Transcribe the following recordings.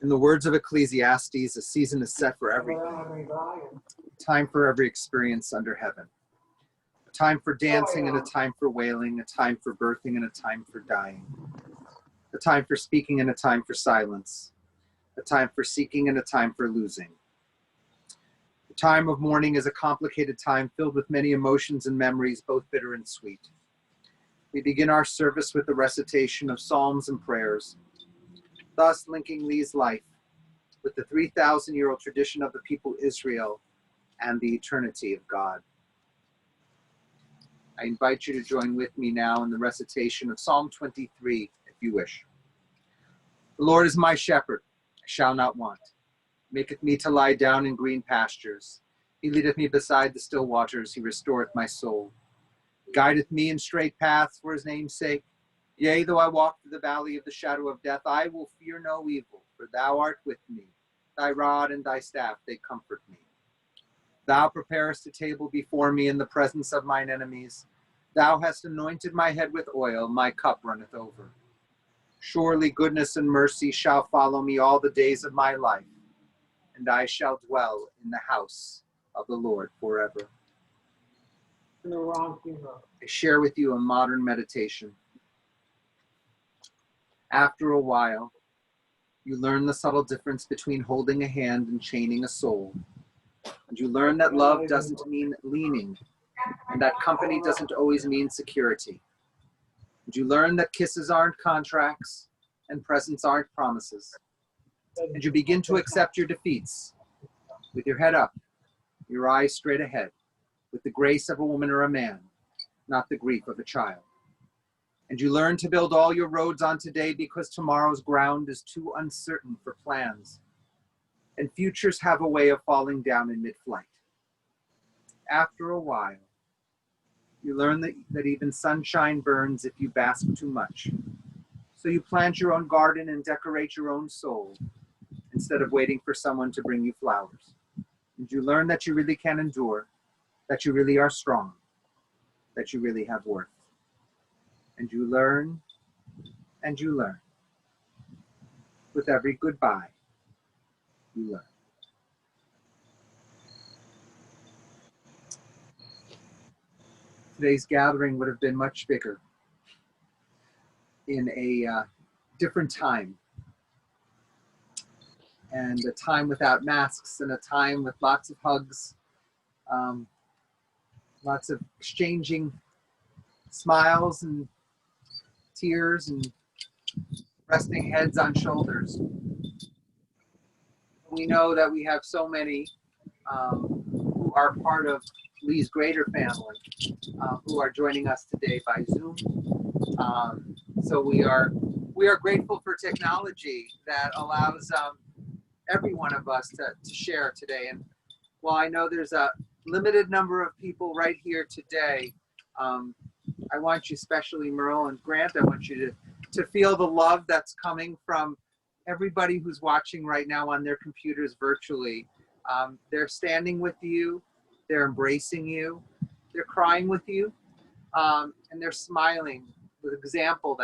In the words of Ecclesiastes, a season is set for everything. A time for every experience under heaven. A time for dancing and a time for wailing, a time for birthing and a time for dying. A time for speaking and a time for silence. A time for seeking and a time for losing. The time of mourning is a complicated time filled with many emotions and memories, both bitter and sweet. We begin our service with the recitation of psalms and prayers, thus linking Lee's life with the 3,000-year-old tradition of the people Israel and the eternity of God. I invite you to join with me now in the recitation of Psalm 23, if you wish. The Lord is my shepherd, I shall not want. He maketh me to lie down in green pastures. He leadeth me beside the still waters. He restoreth my soul. He guideth me in straight paths for his name's sake. Yea, though I walk through the valley of the shadow of death, I will fear no evil, for thou art with me. Thy rod and thy staff, they comfort me. Thou preparest a table before me in the presence of mine enemies. Thou hast anointed my head with oil, my cup runneth over. Surely goodness and mercy shall follow me all the days of my life, and I shall dwell in the house of the Lord forever. I share with you a modern meditation. After a while, you learn the subtle difference between holding a hand and chaining a soul. And you learn that love doesn't mean leaning, and that company doesn't always mean security. And you learn that kisses aren't contracts, and presents aren't promises. And you begin to accept your defeats, with your head up, your eyes straight ahead, with the grace of a woman or a man, not the grief of a child. And you learn to build all your roads on today because tomorrow's ground is too uncertain for plans. And futures have a way of falling down in mid-flight. After a while, you learn that even sunshine burns if you bask too much. So you plant your own garden and decorate your own soul instead of waiting for someone to bring you flowers. And you learn that you really can endure, that you really are strong, that you really have worth. And you learn, and you learn. With every goodbye, you learn. Today's gathering would have been much bigger in a different time. And a time without masks, and a time with lots of hugs, lots of exchanging smiles and tears and resting heads on shoulders. We know that we have so many who are part of Lee's greater family who are joining us today by Zoom. So we are grateful for technology that allows every one of us to share today. And while I know there's a limited number of people right here today, I want you, especially Merle and Grant, I want you to feel the love that's coming from everybody who's watching right now on their computers virtually. They're standing with you, they're embracing you, they're crying with you, and they're smiling with example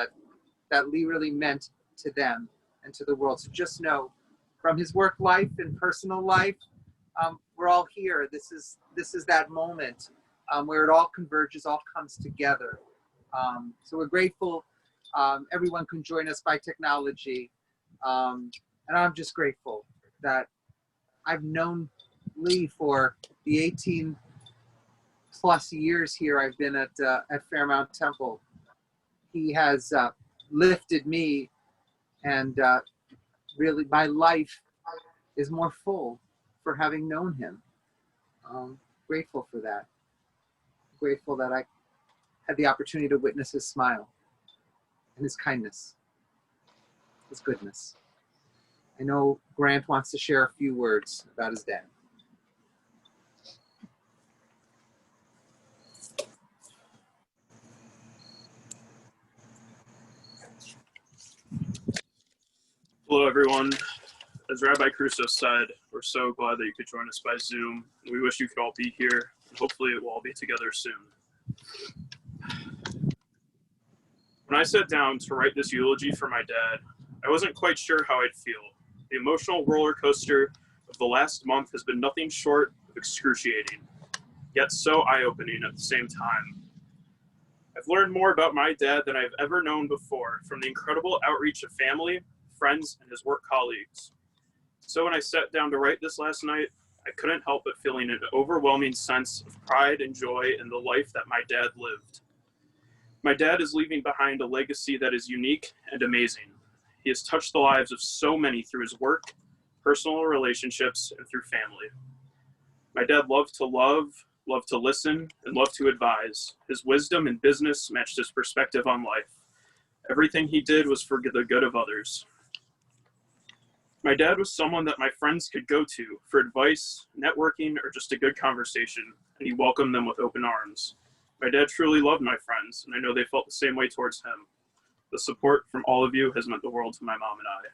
that Lee really meant to them and to the world. So just know, from his work life and personal life, we're all here. This is that moment where it all converges, all comes together. So we're grateful everyone can join us by technology. And I'm just grateful that I've known Lee for the 18 plus years here I've been at Fairmount Temple. He has lifted me, and really my life is more full for having known him. Grateful for that. Grateful that I had the opportunity to witness his smile and his kindness, his goodness. I know Grant wants to share a few words about his dad. Hello, everyone. As Rabbi Crusoe said, we're so glad that you could join us by Zoom. We wish you could all be here, and hopefully we'll all be together soon. When I sat down to write this eulogy for my dad, I wasn't quite sure how I'd feel. The emotional roller coaster of the last month has been nothing short of excruciating, yet so eye-opening at the same time. I've learned more about my dad than I've ever known before from the incredible outreach of family, friends, and his work colleagues. So when I sat down to write this last night, I couldn't help but feeling an overwhelming sense of pride and joy in the life that my dad lived. My dad is leaving behind a legacy that is unique and amazing. He has touched the lives of so many through his work, personal relationships, and through family. My dad loved to listen, and loved to advise. His wisdom in business matched his perspective on life. Everything he did was for the good of others. My dad was someone that my friends could go to for advice, networking, or just a good conversation, and he welcomed them with open arms. My dad truly loved my friends, and I know they felt the same way towards him. The support from all of you has meant the world to my mom and I.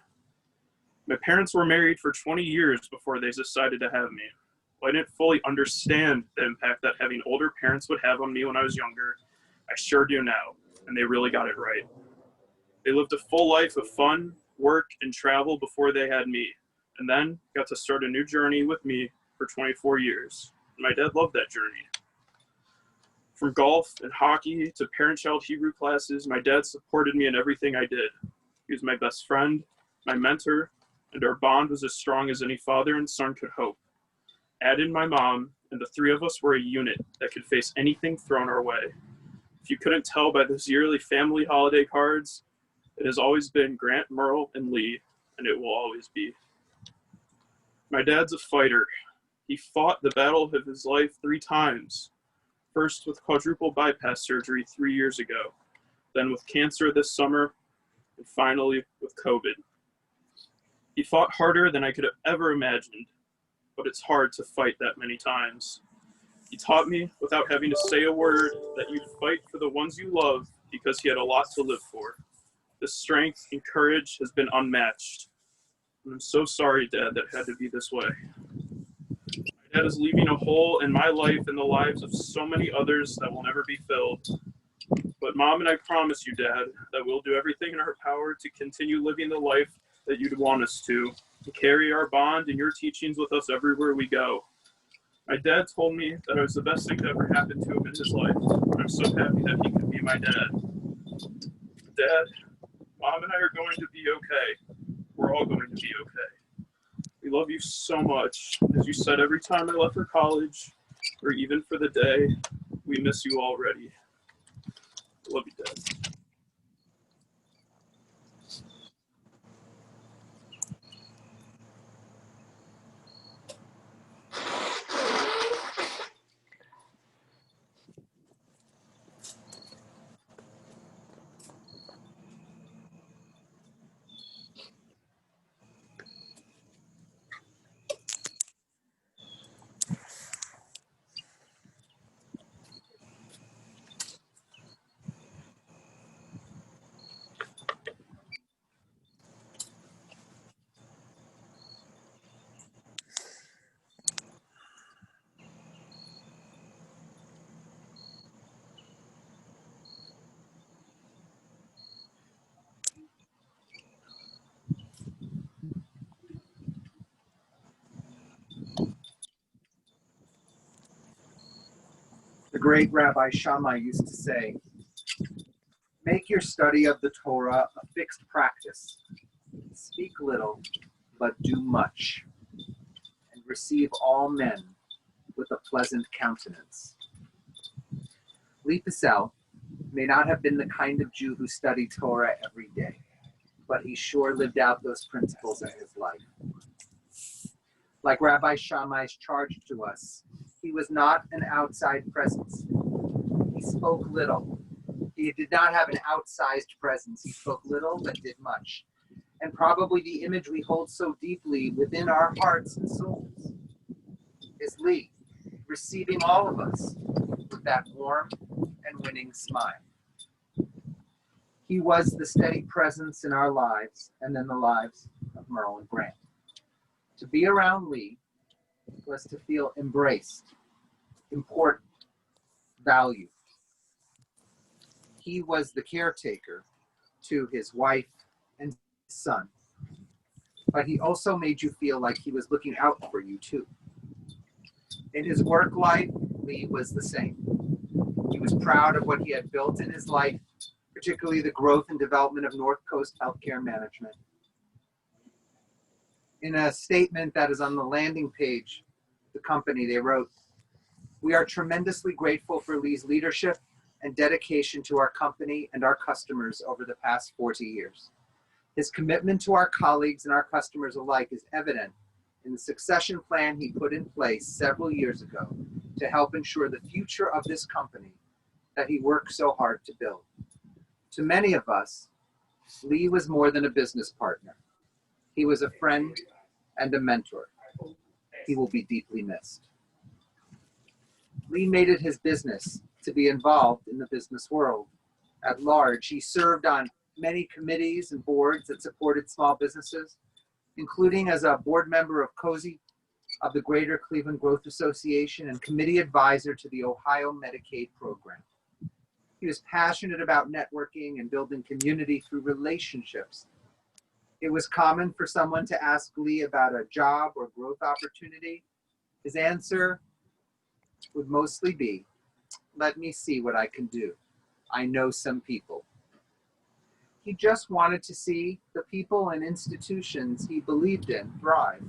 My parents were married for 20 years before they decided to have me. While I didn't fully understand the impact that having older parents would have on me when I was younger, I sure do now, and they really got it right. They lived a full life of fun, work, and travel before they had me, and then got to start a new journey with me for 24 years. My dad loved that journey. From golf and hockey to parent-child Hebrew classes, my dad supported me in everything I did. He was my best friend, my mentor, and our bond was as strong as any father and son could hope. Add in my mom, and the three of us were a unit that could face anything thrown our way. If you couldn't tell by those yearly family holiday cards, it has always been Grant, Merle, and Lee, and it will always be. My dad's a fighter. He fought the battle of his life 3 times. First with quadruple bypass surgery 3 years ago, then with cancer this summer, and finally with COVID. He fought harder than I could have ever imagined, but it's hard to fight that many times. He taught me, without having to say a word, that you fight for the ones you love because he had a lot to live for. The strength and courage has been unmatched. And I'm so sorry, Dad, that it had to be this way. My dad is leaving a hole in my life and the lives of so many others that will never be filled. But Mom and I promise you, Dad, that we'll do everything in our power to continue living the life that you'd want us to carry our bond and your teachings with us everywhere we go. My dad told me that it was the best thing that ever happened to him in his life. I'm so happy that he could be my dad. Dad, Mom and I are going to be okay. We're all going to be okay. We love you so much. As you said, every time I left for college, or even for the day, we miss you already. I love you, Dad. The great Rabbi Shammai used to say, "Make your study of the Torah a fixed practice. Speak little, but do much, and receive all men with a pleasant countenance." Lee Passell may not have been the kind of Jew who studied Torah every day, but he sure lived out those principles in his life. Like Rabbi Shammai's charge to us, he was not an outside presence. He spoke little. He did not have an outsized presence. He spoke little but did much. And probably the image we hold so deeply within our hearts and souls is Lee, receiving all of us with that warm and winning smile. He was the steady presence in our lives and in the lives of Merle and Grant. To be around Lee was to feel embraced, important, valued. He was the caretaker to his wife and son. but he also made you feel like he was looking out for you too. In his work life, Lee was the same. He was proud of what he had built in his life, particularly the growth and development of North Coast Healthcare Management. In a statement that is on the landing page of the company, they wrote, "We are tremendously grateful for Lee's leadership and dedication to our company and our customers over the past 40 years. His commitment to our colleagues and our customers alike is evident in the succession plan he put in place several years ago to help ensure the future of this company that he worked so hard to build. To many of us, Lee was more than a business partner. He was a friend and a mentor. He will be deeply missed." Lee made it his business to be involved in the business world at large. He served on many committees and boards that supported small businesses, including as a board member of COSI, of the Greater Cleveland Growth Association, and committee advisor to the Ohio Medicaid program. He was passionate about networking and building community through relationships. It was common for someone to ask Lee about a job or growth opportunity. His answer would mostly be, "Let me see what I can do. I know some people." He just wanted to see the people and institutions he believed in thrive.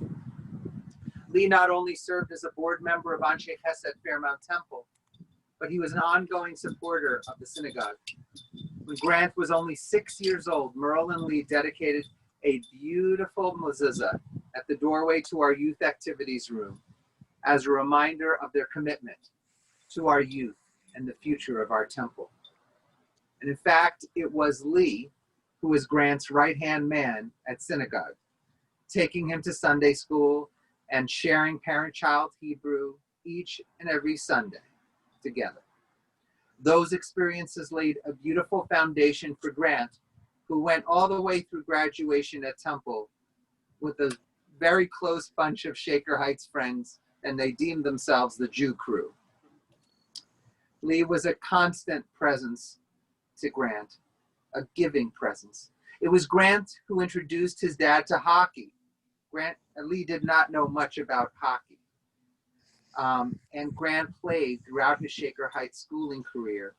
Lee not only served as a board member of Anshe Chesed Fairmount Temple, but he was an ongoing supporter of the synagogue. When Grant was only 6 years old, Merle and Lee dedicated a beautiful mezuzah at the doorway to our youth activities room as a reminder of their commitment to our youth and the future of our temple. And in fact, it was Lee who was Grant's right-hand man at synagogue, taking him to Sunday school and sharing parent-child Hebrew each and every Sunday together. Those experiences laid a beautiful foundation for Grant, who went all the way through graduation at Temple with a very close bunch of Shaker Heights friends, and they deemed themselves the Jew crew. Lee was a constant presence to Grant, a giving presence. It was Grant who introduced his dad to hockey. Lee did not know much about hockey. And Grant played throughout his Shaker Heights schooling career.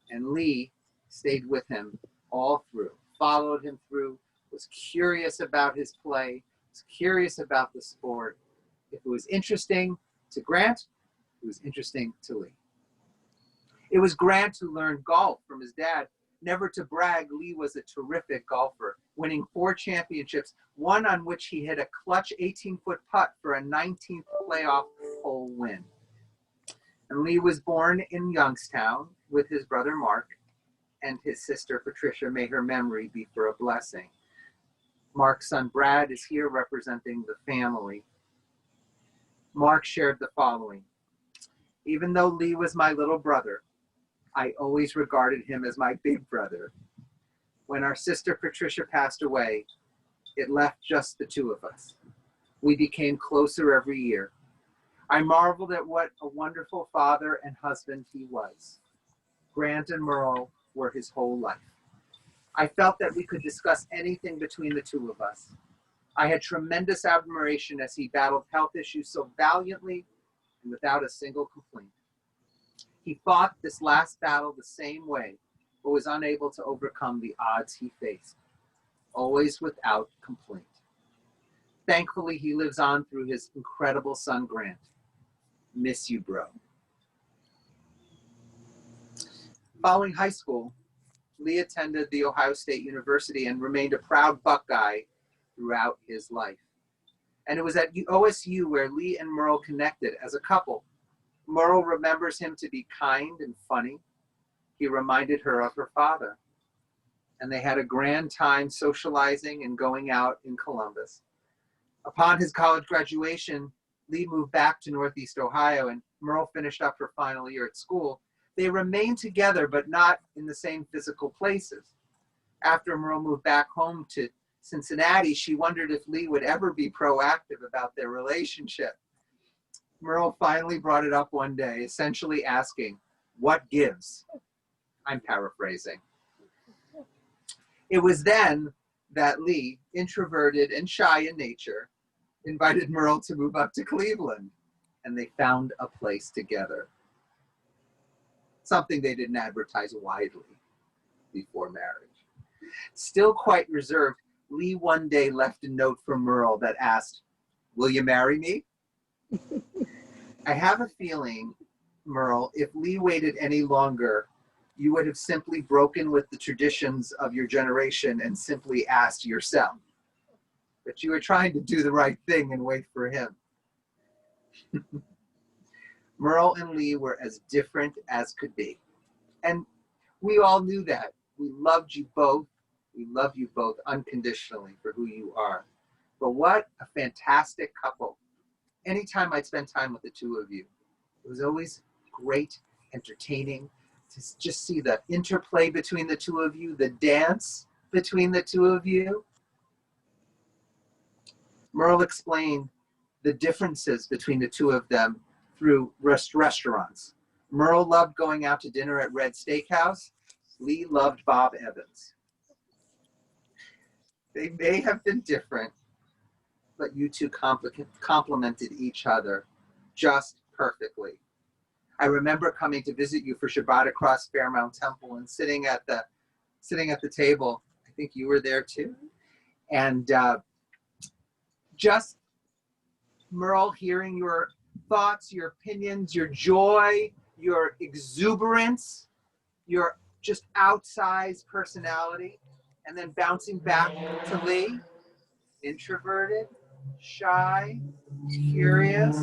And Lee stayed with him all through, followed him through, was curious about his play, was curious about the sport. If it was interesting to Grant, it was interesting to Lee. It was Grant who learned golf from his dad. Never to brag, Lee was a terrific golfer, winning 4 championships, one on which he hit a clutch 18-foot putt for a 19th playoff hole win. And Lee was born in Youngstown with his brother Mark and his sister Patricia. May her memory be for a blessing. Mark's son Brad is here representing the family. Mark shared the following: "Even though Lee was my little brother, I always regarded him as my big brother. When our sister Patricia passed away, it left just the two of us. We became closer every year. I marveled at what a wonderful father and husband he was. Grant and Merle were his whole life. I felt that we could discuss anything between the two of us. I had tremendous admiration as he battled health issues so valiantly and without a single complaint. He fought this last battle the same way, but was unable to overcome the odds he faced, always without complaint. Thankfully, he lives on through his incredible son, Grant. Miss you, bro." Following high school, Lee attended The Ohio State University and remained a proud Buckeye throughout his life. And it was at OSU where Lee and Merle connected as a couple. Merle remembers him to be kind and funny. He reminded her of her father. And they had a grand time socializing and going out in Columbus. Upon his college graduation, Lee moved back to Northeast Ohio, and Merle finished up her final year at school. They remained together, but not in the same physical places. After Merle moved back home to Cincinnati, she wondered if Lee would ever be proactive about their relationship. Merle finally brought it up one day, essentially asking, "What gives?" I'm paraphrasing. It was then that Lee, introverted and shy in nature, invited Merle to move up to Cleveland, and they found a place together. Something they didn't advertise widely before marriage. Still quite reserved, Lee one day left a note for Merle that asked, "Will you marry me?" I have a feeling, Merle, if Lee waited any longer, you would have simply broken with the traditions of your generation and simply asked yourself. But you were trying to do the right thing and wait for him. Merle and Lee were as different as could be. And we all knew that. We loved you both. We love you both unconditionally for who you are. But what a fantastic couple. Anytime I'd spend time with the two of you, it was always great, entertaining to just see the interplay between the two of you, the dance between the two of you. Merle explained the differences between the two of them through restaurants. Merle loved going out to dinner at Red Steakhouse. Lee loved Bob Evans. They may have been different, but you two complemented each other just perfectly. I remember coming to visit you for Shabbat across Fairmount Temple and sitting at the table. I think you were there too. And just Merle, hearing your thoughts, your opinions, your joy, your exuberance, your just outsized personality, and then bouncing back to Lee, introverted, shy, curious,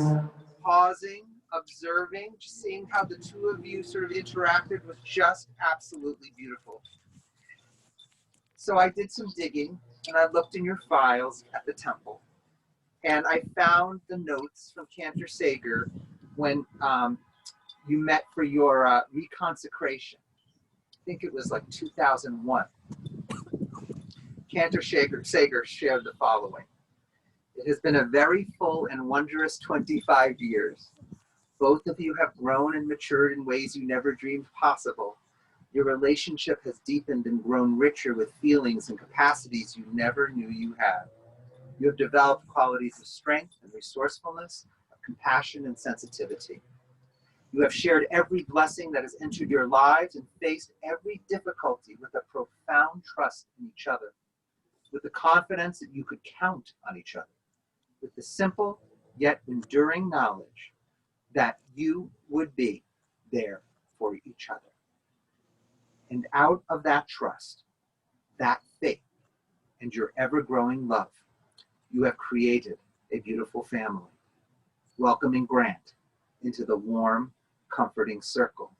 pausing, observing, just seeing how the two of you sort of interacted was just absolutely beautiful. So I did some digging and I looked in your files at the temple, and I found the notes from Cantor Sager when you met for your reconsecration. I think it was like 2001. Cantor Sager shared the following. It has been a very full and wondrous 25 years. Both of you have grown and matured in ways you never dreamed possible. Your relationship has deepened and grown richer with feelings and capacities you never knew you had. You have developed qualities of strength and resourcefulness, of compassion and sensitivity. You have shared every blessing that has entered your lives and faced every difficulty with a profound trust in each other, with the confidence that you could count on each other, with the simple yet enduring knowledge that you would be there for each other. And out of that trust, that faith, and your ever-growing love, you have created a beautiful family, welcoming Grant into the warm, comforting circle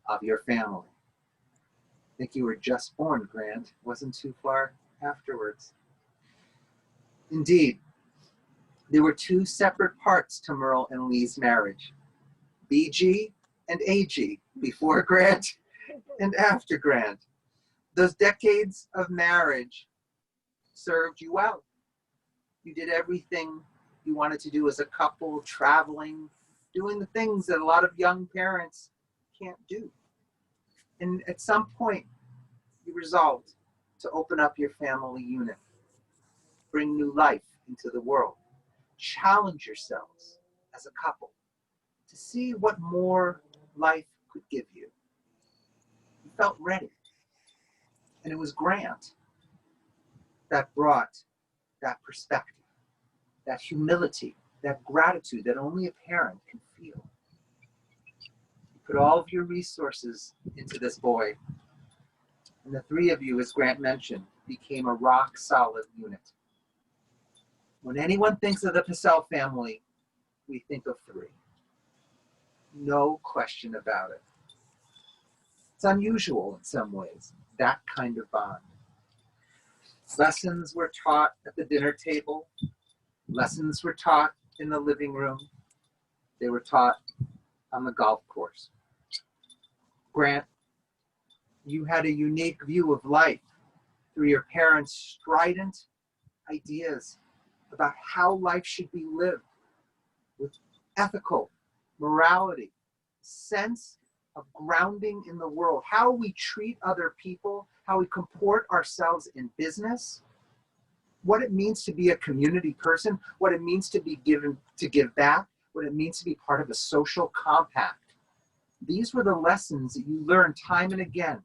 of your family. I think you were just born, Grant. Wasn't too far afterwards. Indeed, there were two separate parts to Merle and Lee's marriage, BG and AG, before Grant and after Grant. Those decades of marriage served you well. You did everything you wanted to do as a couple, traveling, doing the things that a lot of young parents can't do. And at some point, you resolved to open up your family unit, bring new life into the world, challenge yourselves as a couple to see what more life could give you. You felt ready. And it was Grant that brought that perspective, that humility, that gratitude that only a parent can feel. You put all of your resources into this boy, and the three of you, as Grant mentioned, became a rock-solid unit. When anyone thinks of the Passell family, we think of three. No question about it. It's unusual in some ways, that kind of bond. Lessons were taught at the dinner table. Lessons were taught in the living room. They were taught on the golf course. Grant, you had a unique view of life through your parents' strident ideas about how life should be lived with ethical morality, sense of grounding in the world, how we treat other people, how we comport ourselves in business, what it means to be a community person, what it means to give back, what it means to be part of a social compact. These were the lessons that you learned time and again.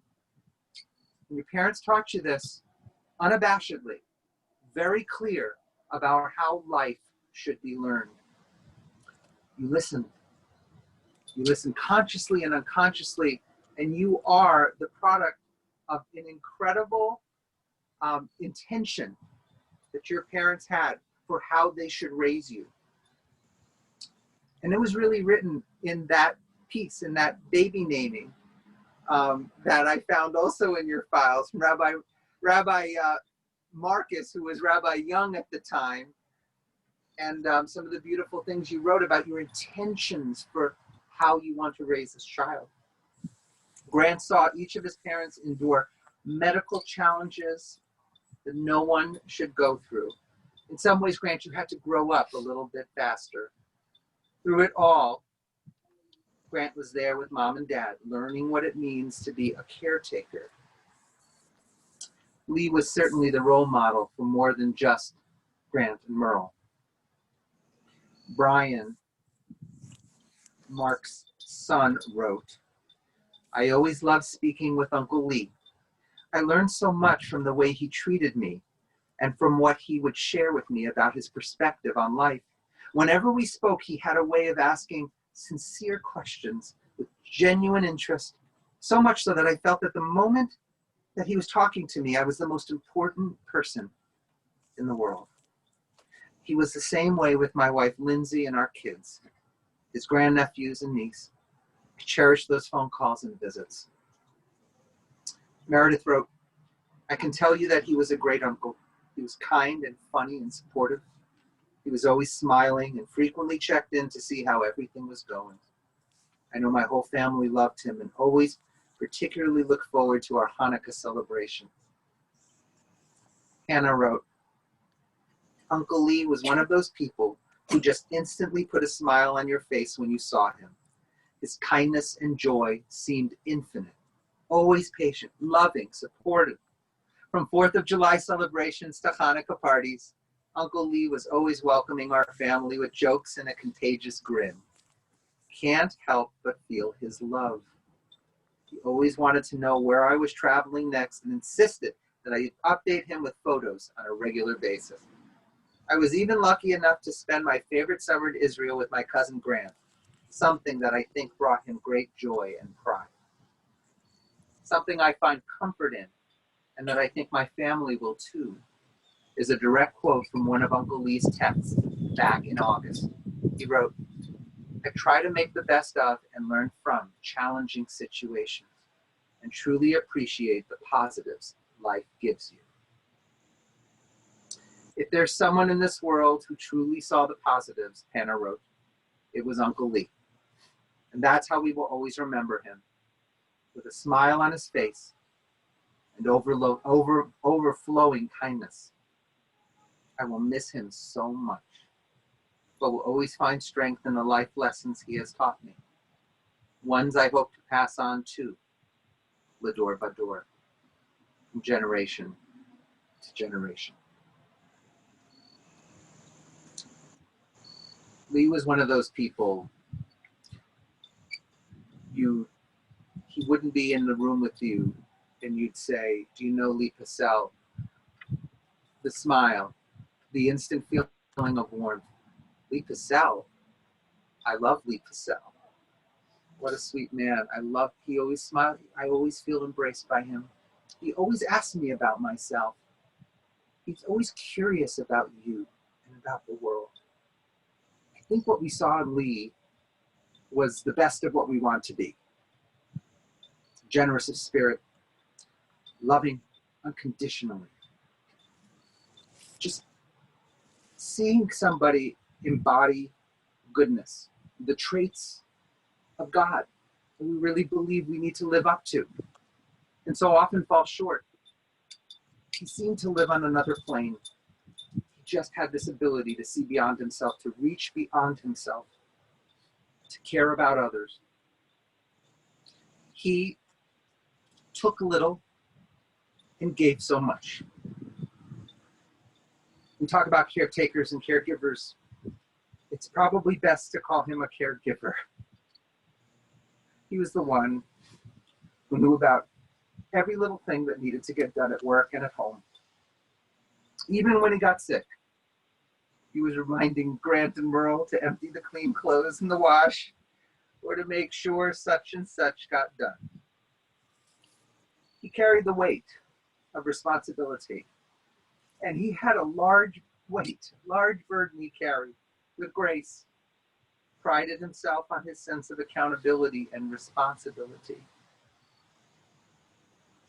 And your parents taught you this unabashedly, very clear about how life should be learned. You listened. You listened consciously and unconsciously, and you are the product of an incredible intention that your parents had for how they should raise you. And it was really written in that piece, in that baby naming, that I found also in your files from Rabbi Marcus, who was Rabbi Young at the time, and some of the beautiful things you wrote about your intentions for how you want to raise this child. Grant saw each of his parents endure medical challenges that no one should go through. In some ways, Grant, you had to grow up a little bit faster. Through it all, Grant was there with mom and dad, learning what it means to be a caretaker. Lee was certainly the role model for more than just Grant and Merle. Brian, Mark's son, wrote, "I always loved speaking with Uncle Lee. I learned so much from the way he treated me and from what he would share with me about his perspective on life. Whenever we spoke, he had a way of asking sincere questions with genuine interest, so much so that I felt that the moment that he was talking to me, I was the most important person in the world." He was the same way with my wife, Lindsay, and our kids, his grandnephews and niece. I cherished those phone calls and visits. Meredith wrote, "I can tell you that he was a great uncle. He was kind and funny and supportive. He was always smiling and frequently checked in to see how everything was going. I know my whole family loved him and always particularly looked forward to our Hanukkah celebration." Hannah wrote, "Uncle Lee was one of those people who just instantly put a smile on your face when you saw him. His kindness and joy seemed infinite, always patient, loving, supportive. From 4th of July celebrations to Hanukkah parties, Uncle Lee was always welcoming our family with jokes and a contagious grin. Can't help but feel his love. He always wanted to know where I was traveling next and insisted that I update him with photos on a regular basis. I was even lucky enough to spend my favorite summer in Israel with my cousin Grant, something that I think brought him great joy and pride. Something I find comfort in, and that I think my family will too, is a direct quote from one of Uncle Lee's texts back in August. He wrote, "I try to make the best of and learn from challenging situations and truly appreciate the positives life gives you." If there's someone in this world who truly saw the positives, Hannah wrote, it was Uncle Lee. And that's how we will always remember him, with a smile on his face and overflowing kindness. I will miss him so much, but will always find strength in the life lessons he has taught me, ones I hope to pass on to Lador Bador, from generation to generation. Lee was one of those people, he wouldn't be in the room with you and you'd say, "Do you know Lee Passell?" The smile, the instant feeling of warmth. Lee Passell? I love Lee Passell. What a sweet man. He always smiled. I always feel embraced by him. He always asks me about myself. He's always curious about you and about the world. I think what we saw in Lee was the best of what we want to be. Generous of spirit, loving unconditionally. Just seeing somebody embody goodness, the traits of God that we really believe we need to live up to, and so often fall short. He seemed to live on another plane. He just had this ability to see beyond himself, to reach beyond himself, to care about others. He took little and gave so much. We talk about caretakers and caregivers. It's probably best to call him a caregiver. He was the one who knew about every little thing that needed to get done at work and at home. Even when he got sick, he was reminding Grant and Merle to empty the clean clothes in the wash or to make sure such and such got done. He carried the weight of responsibility, and he had a large weight, large burden he carried with grace, prided himself on his sense of accountability and responsibility.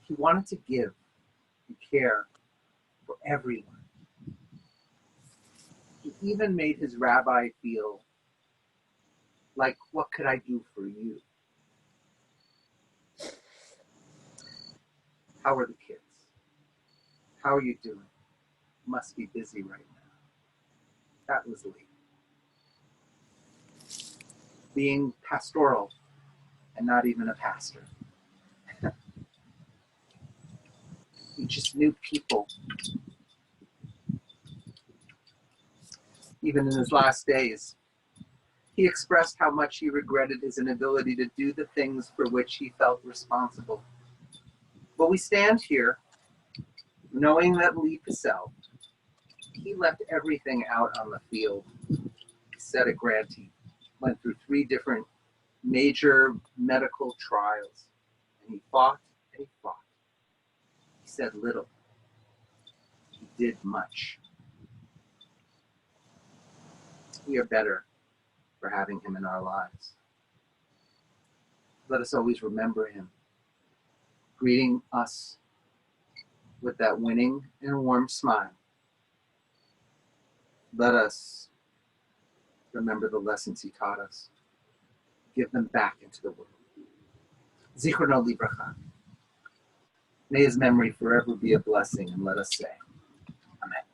He wanted to give and care for everyone. He even made his rabbi feel like, what could I do for you? How are the kids? How are you doing? Must be busy right now. That was Lee. Being pastoral and not even a pastor. He just knew people. Even in his last days, he expressed how much he regretted his inability to do the things for which he felt responsible. But we stand here knowing that Lee Passell, he left everything out on the field. He said at Grant, he went through 3 different major medical trials, and he fought and he fought. He said little. He did much. We are better for having him in our lives. Let us always remember him, greeting us with that winning and warm smile. Let us remember the lessons he taught us, give them back into the world. Zichrono Livracha. May his memory forever be a blessing, and let us say, Amen.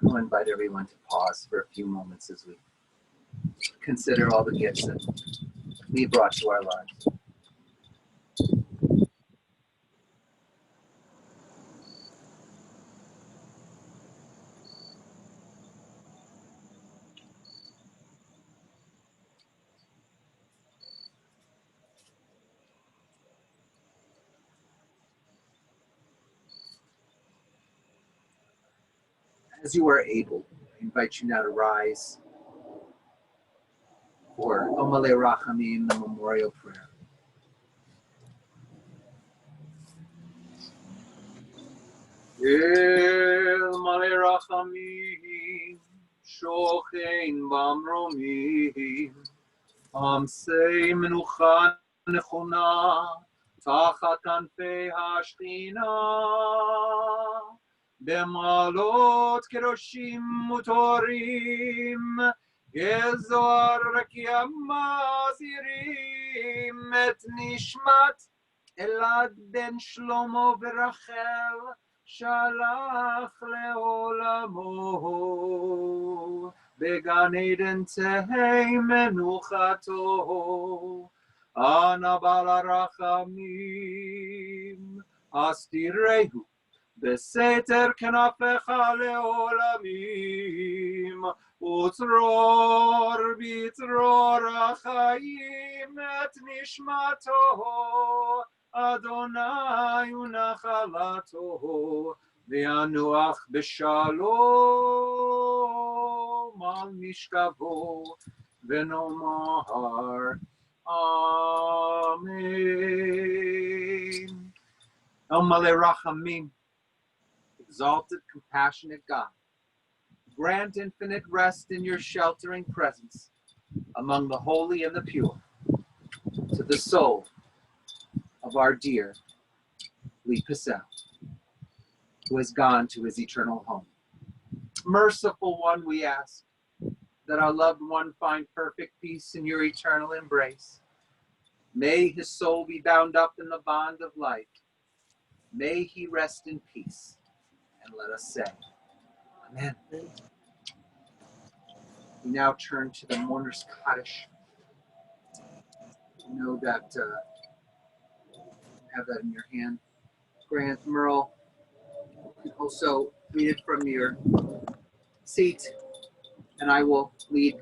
I'll invite everyone to pause for a few moments as we consider all the gifts that we brought to our lives. As you are able, I invite you now to rise for Omale Rachamim, the memorial prayer. El Male Rachamim, Shochein Bamromim, Amsei Menucha Nechona, Tachat Kanfei HaShechina, במעלות קדושים וטהורים, גזור רקיע מזהירים את נשמת אלעד בן שלמה ורחל, שהלך לעולמו, בגן עדן תהי מנוחתו. אנא בעל הרחמים, הסתירהו בסתר כנפיך לעולמים, וצרור בצרור החיים את נשמתו, אדוני ונחלתו, וינוח בשלום על משכבו, ונאמר אמן. El Malei Rachamim, exalted, compassionate God, grant infinite rest in your sheltering presence among the holy and the pure, to the soul of our dear Lee Passell, who has gone to his eternal home. Merciful one, we ask that our loved one find perfect peace in your eternal embrace. May his soul be bound up in the bond of life. May he rest in peace. And let us say, Amen. We now turn to the mourner's Kaddish. You know that, you have that in your hand. Grant, Merle, You can also read it from your seat, and I will lead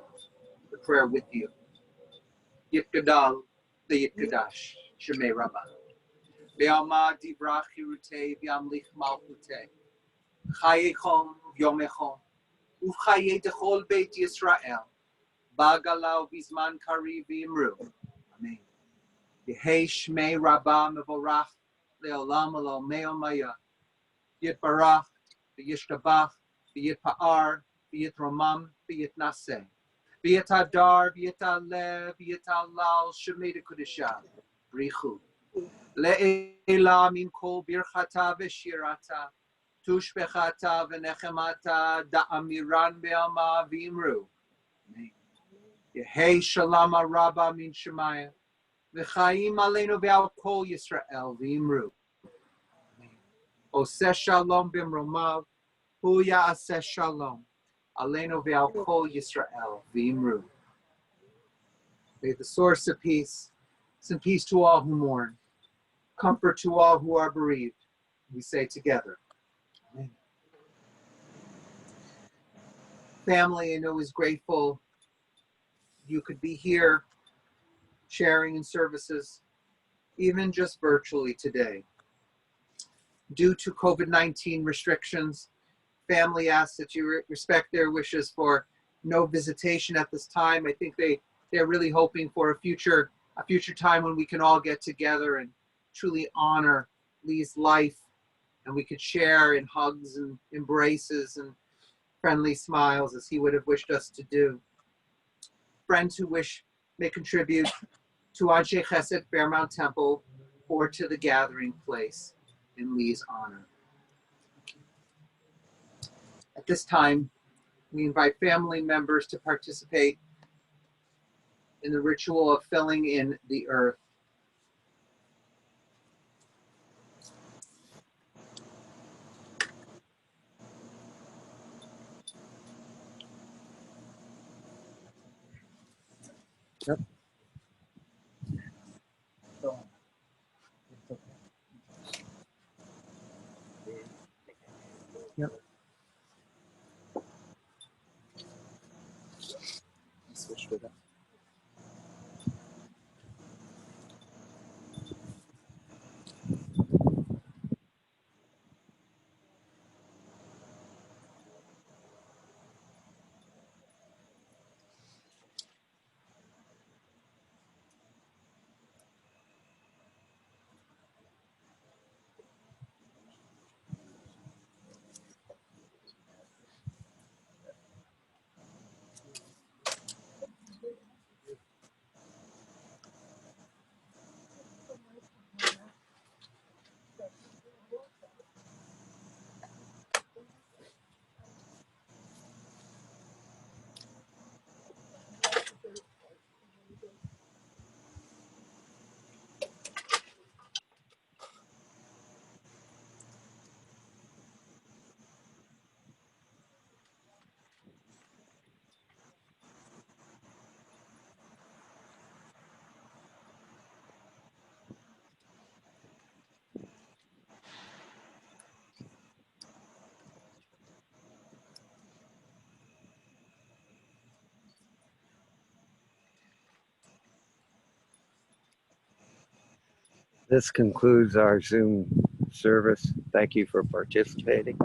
the prayer with you. Yitkadal Yitkadash Shemei Rabbah. Be'alma divrach hirute v'yamlich malchute. Chayechom v'yomechom. Uvchaye dechol beit Yisrael. Bagalau v'zman kari v'imru. Amen. Yehei Shmei Rabbah mevorach le'olam alo me'omaya. Yitbarach v'yishtabach v'yitpa'ar v'yitromam v'yitnaseh. V'yitadar v'yitaleh v'yitalal Shemei dekudesha. Brichu. Le'ela min kol birchata v'shirata. Tushbechata v'nechemata da'amiran be'alma v'imru. Yehei shalom rabba min shemaya. V'chaim aleinu ve'al kol Yisrael v'imru. Oseh shalom b'mromav. Hu ya'aseh shalom. Aleinu ve'al kol Yisrael v'imru. May the source of peace send peace to all who mourn, comfort to all who are bereaved. We say together. Amen. Family, I know is grateful you could be here sharing in services, even just virtually today. Due to COVID-19 restrictions, family asks that you respect their wishes for no visitation at this time. I think they're really hoping for a future time when we can all get together and truly honor Lee's life, and we could share in hugs and embraces and friendly smiles as he would have wished us to do. Friends who wish may contribute to Anshe Chesed Fairmount Temple or to the gathering place in Lee's honor. At this time, we invite family members to participate in the ritual of filling in the earth. Yep. Yep. Switch with that. This concludes our Zoom service. Thank you for participating.